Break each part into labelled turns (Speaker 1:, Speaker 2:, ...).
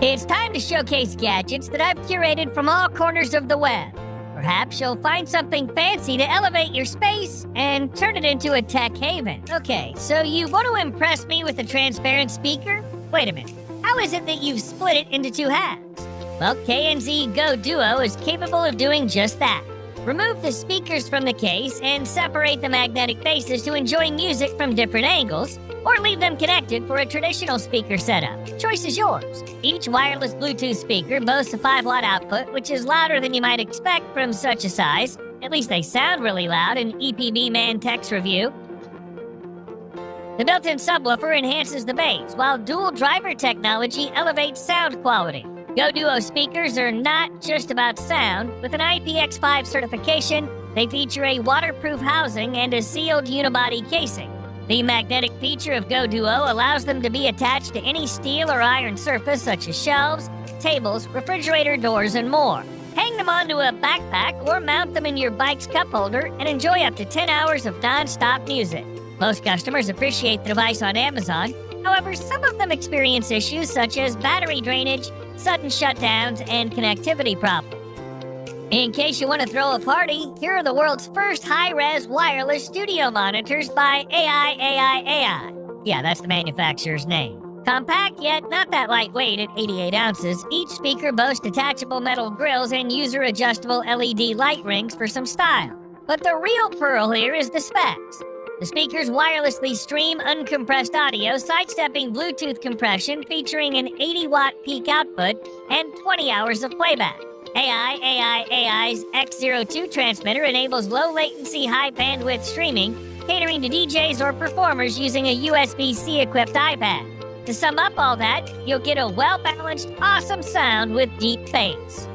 Speaker 1: It's time to showcase gadgets that I've curated from all corners of the web. Perhaps you'll find something fancy to elevate your space and turn it into a tech haven. Okay, so you want to impress me with a transparent speaker? Wait a minute, how is it that you've split it into two halves? Well, KNZ Goduo is capable of doing just that. Remove the speakers from the case and separate the magnetic faces to enjoy music from different angles, or leave them connected for a traditional speaker setup. Choice is yours. Each wireless Bluetooth speaker boasts a 5-watt output, which is louder than you might expect from such a size. At least they sound really loud in EPB Man Tech's review. The built-in subwoofer enhances the bass, while dual driver technology elevates sound quality. Goduo speakers are not just about sound. With an IPX5 certification, they feature a waterproof housing and a sealed unibody casing. The magnetic feature of Goduo allows them to be attached to any steel or iron surface such as shelves, tables, refrigerator doors, and more. Hang them onto a backpack or mount them in your bike's cup holder and enjoy up to 10 hours of non-stop music. Most customers appreciate the device on Amazon. However, some of them experience issues such as battery drainage, sudden shutdowns, and connectivity problems. In case you want to throw a party, here are the world's first high-res wireless studio monitors by AI. Yeah, that's the manufacturer's name. Compact, yet not that lightweight at 88 ounces, each speaker boasts detachable metal grills and user-adjustable LED light rings for some style. But the real pearl here is the specs. The speakers wirelessly stream uncompressed audio, sidestepping Bluetooth compression, featuring an 80-watt peak output and 20 hours of playback. AI's X02 transmitter enables low-latency, high-bandwidth streaming, catering to DJs or performers using a USB-C equipped iPad. To sum up all that, you'll get a well-balanced, awesome sound with deep bass.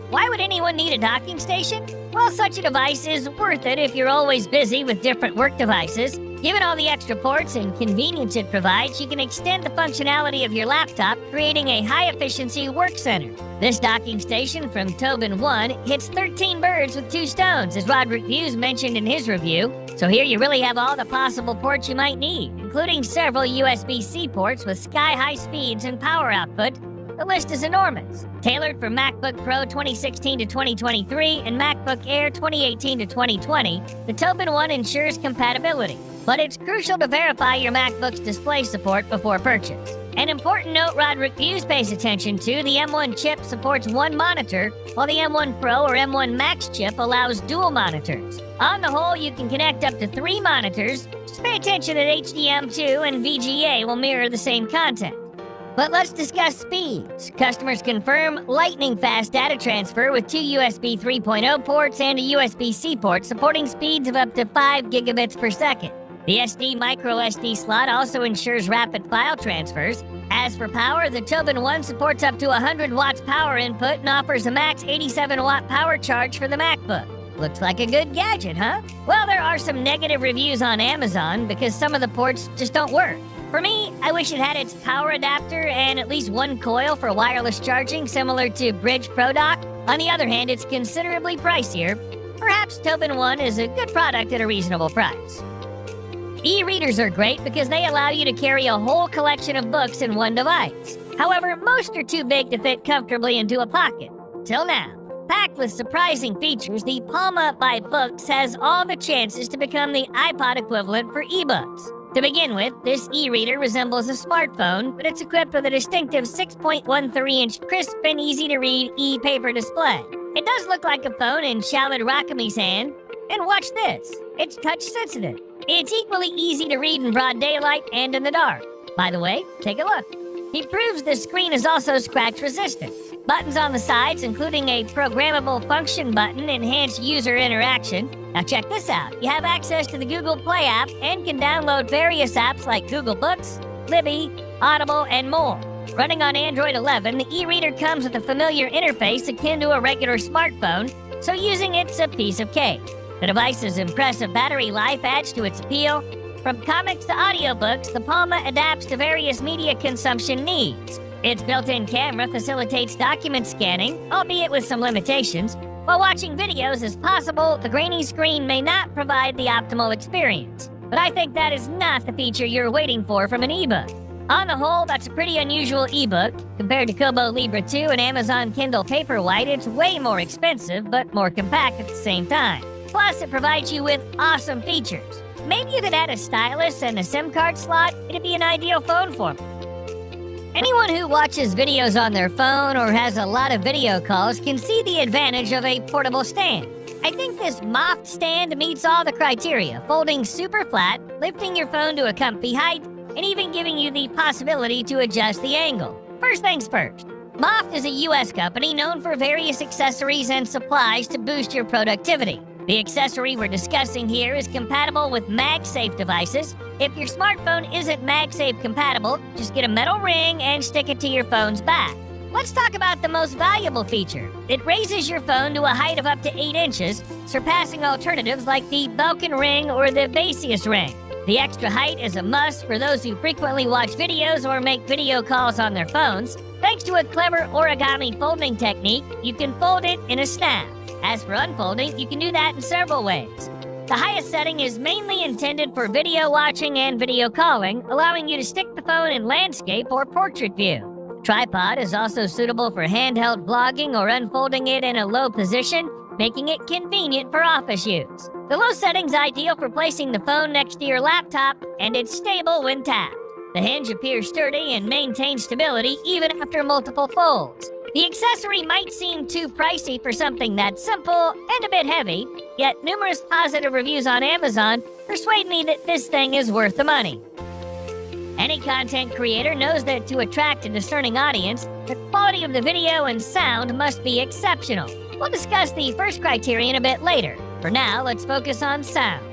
Speaker 1: Why would anyone need a docking station? Well, such a device is worth it if you're always busy with different work devices. Given all the extra ports and convenience it provides, you can extend the functionality of your laptop, creating a high-efficiency work center. This docking station from Tobin 1 hits 13 birds with 2 stones, as Roderick Hughes mentioned in his review. So here you really have all the possible ports you might need, including several USB-C ports with sky-high speeds and power output. The list is enormous. Tailored for MacBook Pro 2016 to 2023 and MacBook Air 2018 to 2020, the Tobin 1 ensures compatibility. But it's crucial to verify your MacBook's display support before purchase. An important note Roderick Hughes pays attention to, the M1 chip supports one monitor, while the M1 Pro or M1 Max chip allows dual monitors. On the whole, you can connect up to 3 monitors. Just pay attention that HDM2 and VGA will mirror the same content. But let's discuss speeds. Customers confirm lightning-fast data transfer with 2 USB 3.0 ports and a USB-C port supporting speeds of up to 5 gigabits per second. The SD micro SD slot also ensures rapid file transfers. As for power, the Tobin 1 supports up to 100 watts power input and offers a max 87-watt power charge for the MacBook. Looks like a good gadget, huh? Well, there are some negative reviews on Amazon because some of the ports just don't work. For me, I wish it had its power adapter and at least one coil for wireless charging similar to Bridge Pro Dock. On the other hand, it's considerably pricier. Perhaps Tobin 1 is a good product at a reasonable price. E-readers are great because they allow you to carry a whole collection of books in one device. However, most are too big to fit comfortably into a pocket. Till now. Packed with surprising features, the Palma by Boox has all the chances to become the iPod equivalent for ebooks. To begin with, this e-reader resembles a smartphone, but it's equipped with a distinctive 6.13-inch crisp and easy-to-read e-paper display. It does look like a phone in Shalid Rakami's hand. And watch this. It's touch-sensitive. It's equally easy to read in broad daylight and in the dark. By the way, take a look. He proves the screen is also scratch-resistant. Buttons on the sides, including a programmable function button, enhance user interaction. Now check this out. You have access to the Google Play app and can download various apps like Google Books, Libby, Audible, and more. Running on Android 11, the e-reader comes with a familiar interface akin to a regular smartphone, so using it's a piece of cake. The device's impressive battery life adds to its appeal. From comics to audiobooks, the Palma adapts to various media consumption needs. Its built-in camera facilitates document scanning, albeit with some limitations. While watching videos is possible, the grainy screen may not provide the optimal experience. But I think that is not the feature you're waiting for from an ebook. On the whole, that's a pretty unusual ebook. Compared to Kobo Libra 2 and Amazon Kindle Paperwhite, it's way more expensive, but more compact at the same time. Plus, it provides you with awesome features. Maybe if it had a stylus and a SIM card slot, it'd be an ideal phone for me. Anyone who watches videos on their phone or has a lot of video calls can see the advantage of a portable stand. I think this moft stand meets all the criteria, folding super flat, lifting your phone to a comfy height, and even giving you the possibility to adjust the angle. First things first, Moft is a US company known for various accessories and supplies to boost your productivity. The accessory we're discussing here is compatible with MagSafe devices. If your smartphone isn't MagSafe compatible, just get a metal ring and stick it to your phone's back. Let's talk about the most valuable feature. It raises your phone to a height of up to 8 inches, surpassing alternatives like the Belkin ring or the Basius ring. The extra height is a must for those who frequently watch videos or make video calls on their phones. Thanks to a clever origami folding technique, you can fold it in a snap. As for unfolding, you can do that in several ways. The highest setting is mainly intended for video watching and video calling, allowing you to stick the phone in landscape or portrait view. Tripod is also suitable for handheld vlogging or unfolding it in a low position, making it convenient for office use. The low setting's ideal for placing the phone next to your laptop, and it's stable when tapped. The hinge appears sturdy and maintains stability even after multiple folds. The accessory might seem too pricey for something that's simple and a bit heavy, yet numerous positive reviews on Amazon persuade me that this thing is worth the money. Any content creator knows that to attract a discerning audience, the quality of the video and sound must be exceptional. We'll discuss the first criterion a bit later. For now, let's focus on sound.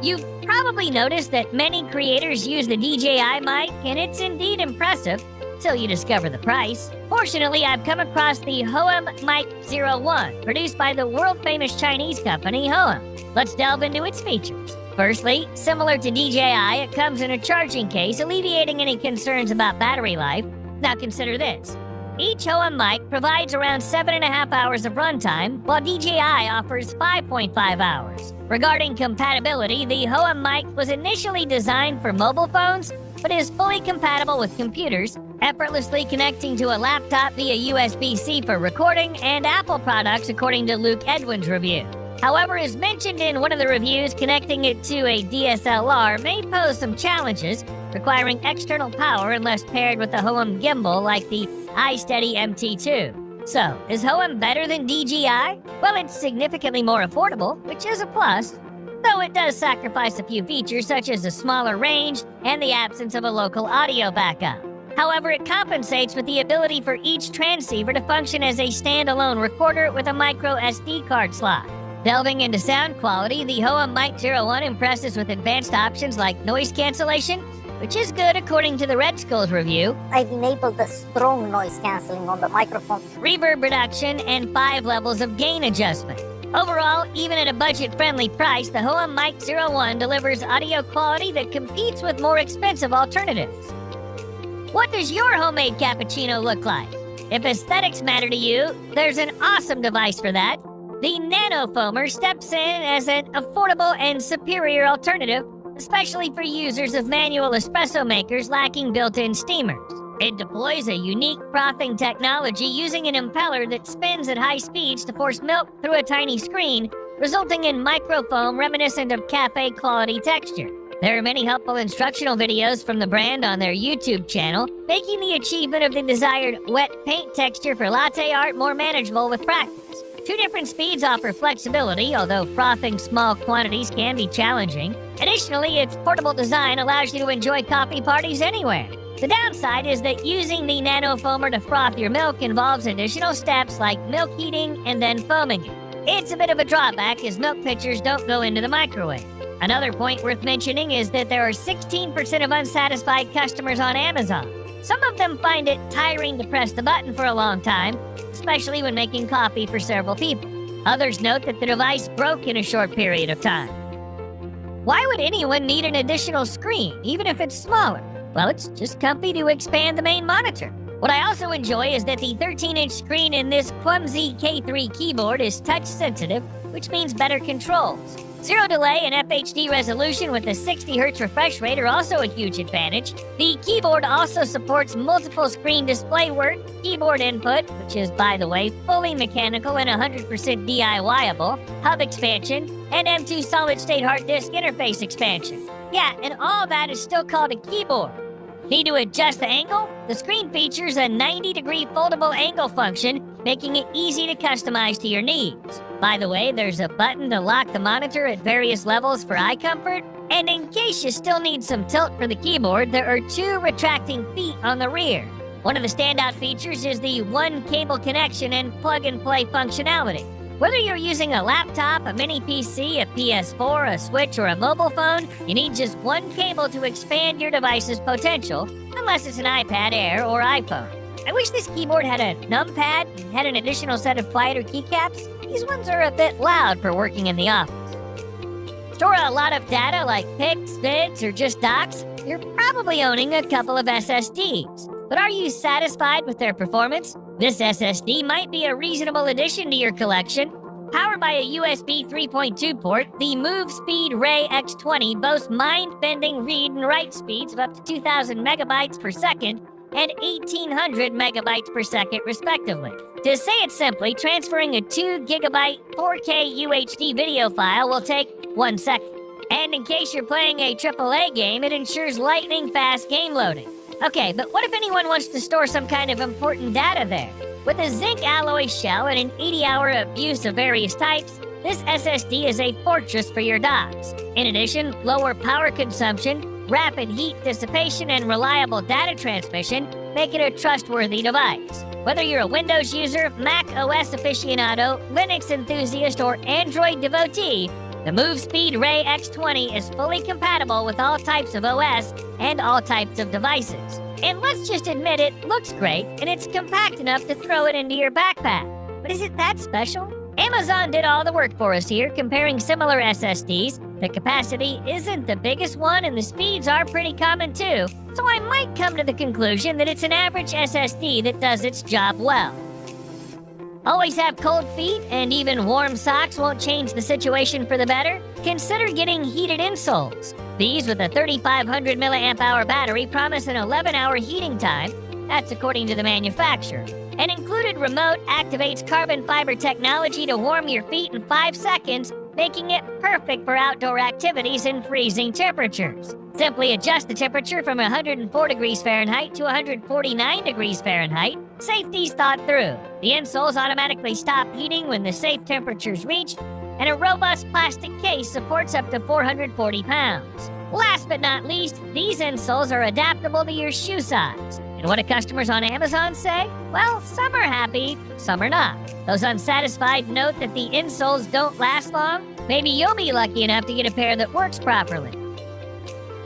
Speaker 1: You've probably noticed that many creators use the DJI mic, and it's indeed impressive till you discover the price. Fortunately, I've come across the Hohem Mic 01, produced by the world-famous Chinese company Hohem. Let's delve into its features. Firstly, similar to DJI, it comes in a charging case, alleviating any concerns about battery life. Now consider this. Each Hohem mic provides around 7.5 hours of runtime, while DJI offers 5.5 hours. Regarding compatibility, the Hohem mic was initially designed for mobile phones, but is fully compatible with computers, effortlessly connecting to a laptop via USB-C for recording, and Apple products according to Luke Edwin's review. However, as mentioned in one of the reviews, connecting it to a DSLR may pose some challenges, requiring external power unless paired with a Hohem gimbal like the iSteady MT2. So, is Hohem better than DJI? Well, it's significantly more affordable, which is a plus, though it does sacrifice a few features such as a smaller range and the absence of a local audio backup. However, it compensates with the ability for each transceiver to function as a standalone recorder with a micro SD card slot. Delving into sound quality, the Hohem Mic 01 impresses with advanced options like noise cancellation, which is good according to the Red Skull's review.
Speaker 2: I've enabled the strong noise cancelling on the microphone.
Speaker 1: Reverb reduction and 5 levels of gain adjustment. Overall, even at a budget-friendly price, the Hohem Mic 01 delivers audio quality that competes with more expensive alternatives. What does your homemade cappuccino look like? If aesthetics matter to you, there's an awesome device for that. The NanoFoamer steps in as an affordable and superior alternative, especially for users of manual espresso makers lacking built-in steamers. It deploys a unique frothing technology using an impeller that spins at high speeds to force milk through a tiny screen, resulting in microfoam reminiscent of cafe-quality texture. There are many helpful instructional videos from the brand on their YouTube channel, making the achievement of the desired wet paint texture for latte art more manageable with practice. 2 different speeds offer flexibility, although frothing small quantities can be challenging. Additionally, its portable design allows you to enjoy coffee parties anywhere. The downside is that using the NanoFoamer to froth your milk involves additional steps like milk heating and then foaming it. It's a bit of a drawback as milk pitchers don't go into the microwave. Another point worth mentioning is that there are 16% of unsatisfied customers on Amazon. Some of them find it tiring to press the button for a long time, especially when making coffee for several people. Others note that the device broke in a short period of time. Why would anyone need an additional screen, even if it's smaller? Well, it's just comfy to expand the main monitor. What I also enjoy is that the 13-inch screen in this Kwumsy K3 keyboard is touch-sensitive, which means better controls. Zero delay and FHD resolution with a 60Hz refresh rate are also a huge advantage. The keyboard also supports multiple screen display work, keyboard input, which is, by the way, fully mechanical and 100% DIY-able, hub expansion, and M2 solid-state hard disk interface expansion. Yeah, and all that is still called a keyboard. Need to adjust the angle? The screen features a 90-degree foldable angle function, making it easy to customize to your needs. By the way, there's a button to lock the monitor at various levels for eye comfort, and in case you still need some tilt for the keyboard, there are 2 retracting feet on the rear. One of the standout features is the one-cable connection and plug-and-play functionality. Whether you're using a laptop, a mini PC, a PS4, a Switch, or a mobile phone, you need just one cable to expand your device's potential, unless it's an iPad Air or iPhone. I wish this keyboard had a numpad and had an additional set of quieter keycaps. These ones are a bit loud for working in the office. Store a lot of data like pics, vids, or just docs? You're probably owning a couple of SSDs. But are you satisfied with their performance? This SSD might be a reasonable addition to your collection. Powered by a USB 3.2 port, the MoveSpeed Ray X20 boasts mind-bending read and write speeds of up to 2,000 megabytes per second and 1,800 megabytes per second, respectively. To say it simply, transferring a 2 gigabyte 4K UHD video file will take 1 second. And in case you're playing a AAA game, it ensures lightning-fast game loading. Okay, but what if anyone wants to store some kind of important data there? With a zinc alloy shell and an 80-hour abuse of various types, this SSD is a fortress for your docs. In addition, lower power consumption, rapid heat dissipation, and reliable data transmission make it a trustworthy device. Whether you're a Windows user, Mac OS aficionado, Linux enthusiast, or Android devotee, the MoveSpeed Ray X20 is fully compatible with all types of OS and all types of devices. And let's just admit it looks great, and it's compact enough to throw it into your backpack. But is it that special? Amazon did all the work for us here, comparing similar SSDs. The capacity isn't the biggest one, and the speeds are pretty common too. So I might come to the conclusion that it's an average SSD that does its job well. Always have cold feet, and even warm socks won't change the situation for the better? Consider getting heated insoles. These, with a 3,500 mAh battery, promise an 11-hour heating time. That's according to the manufacturer. An included remote activates carbon fiber technology to warm your feet in 5 seconds, making it perfect for outdoor activities in freezing temperatures. Simply adjust the temperature from 104 degrees Fahrenheit to 149 degrees Fahrenheit. Safety's thought through. The insoles automatically stop heating when the safe temperature is reached, and a robust plastic case supports up to 440 pounds. Last but not least, these insoles are adaptable to your shoe size. And what do customers on Amazon say? Well, some are happy, some are not. Those unsatisfied note that the insoles don't last long. Maybe you'll be lucky enough to get a pair that works properly.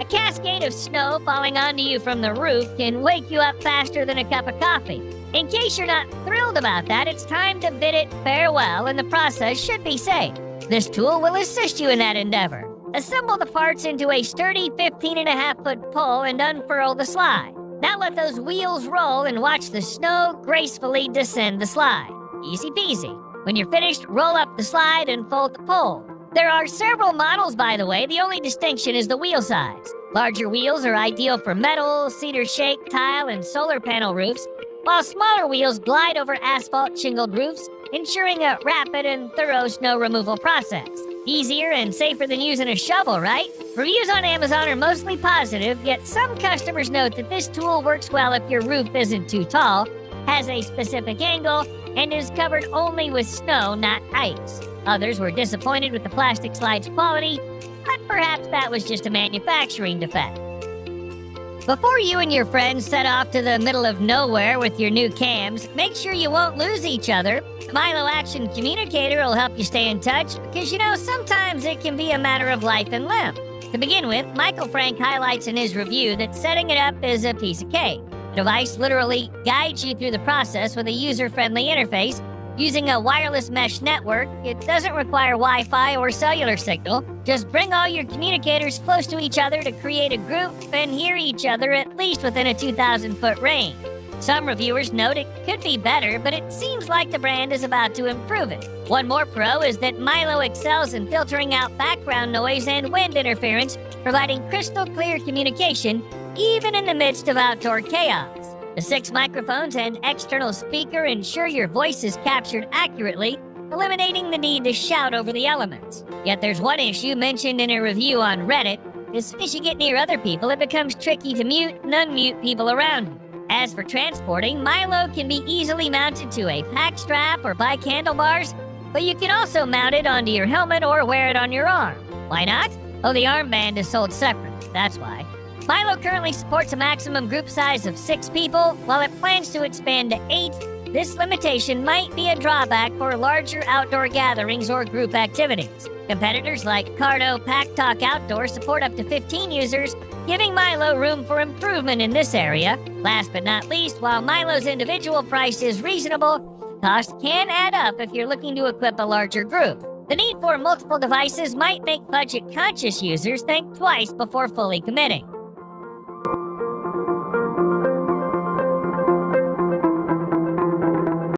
Speaker 1: A cascade of snow falling onto you from the roof can wake you up faster than a cup of coffee. In case you're not thrilled about that, it's time to bid it farewell, and the process should be safe. This tool will assist you in that endeavor. Assemble the parts into a sturdy 15.5-foot pole and unfurl the slide. Now let those wheels roll and watch the snow gracefully descend the slide. Easy peasy. When you're finished, roll up the slide and fold the pole. There are several models, by the way. The only distinction is the wheel size. Larger wheels are ideal for metal, cedar shake, tile, and solar panel roofs, while smaller wheels glide over asphalt shingled roofs, ensuring a rapid and thorough snow removal process. Easier and safer than using a shovel, right? Reviews on Amazon are mostly positive, yet some customers note that this tool works well if your roof isn't too tall, has a specific angle, and is covered only with snow, not ice. Others were disappointed with the plastic slide's quality, but perhaps that was just a manufacturing defect. Before you and your friends set off to the middle of nowhere with your new cams, make sure you won't lose each other. The Milo Action Communicator will help you stay in touch because, sometimes it can be a matter of life and limb. To begin with, Michael Frank highlights in his review that setting it up is a piece of cake. The device literally guides you through the process with a user-friendly interface. Using a wireless mesh network, it doesn't require Wi-Fi or cellular signal. Just bring all your communicators close to each other to create a group and hear each other at least within a 2,000-foot range. Some reviewers note it could be better, but it seems like the brand is about to improve it. One more pro is that Milo excels in filtering out background noise and wind interference, providing crystal clear communication even in the midst of outdoor chaos. The 6 microphones and external speaker ensure your voice is captured accurately, eliminating the need to shout over the elements. Yet there's one issue mentioned in a review on Reddit. As soon as you get near other people, it becomes tricky to mute and unmute people around you. As for transporting, Milo can be easily mounted to a pack strap or bike handlebars, but you can also mount it onto your helmet or wear it on your arm. Why not? Oh, the armband is sold separately, that's why. Milo currently supports a maximum group size of 6 people, while it plans to expand to 8. This limitation might be a drawback for larger outdoor gatherings or group activities. Competitors like Cardo Pack Talk Outdoor support up to 15 users, giving Milo room for improvement in this area. Last but not least, while Milo's individual price is reasonable, cost can add up if you're looking to equip a larger group. The need for multiple devices might make budget-conscious users think twice before fully committing.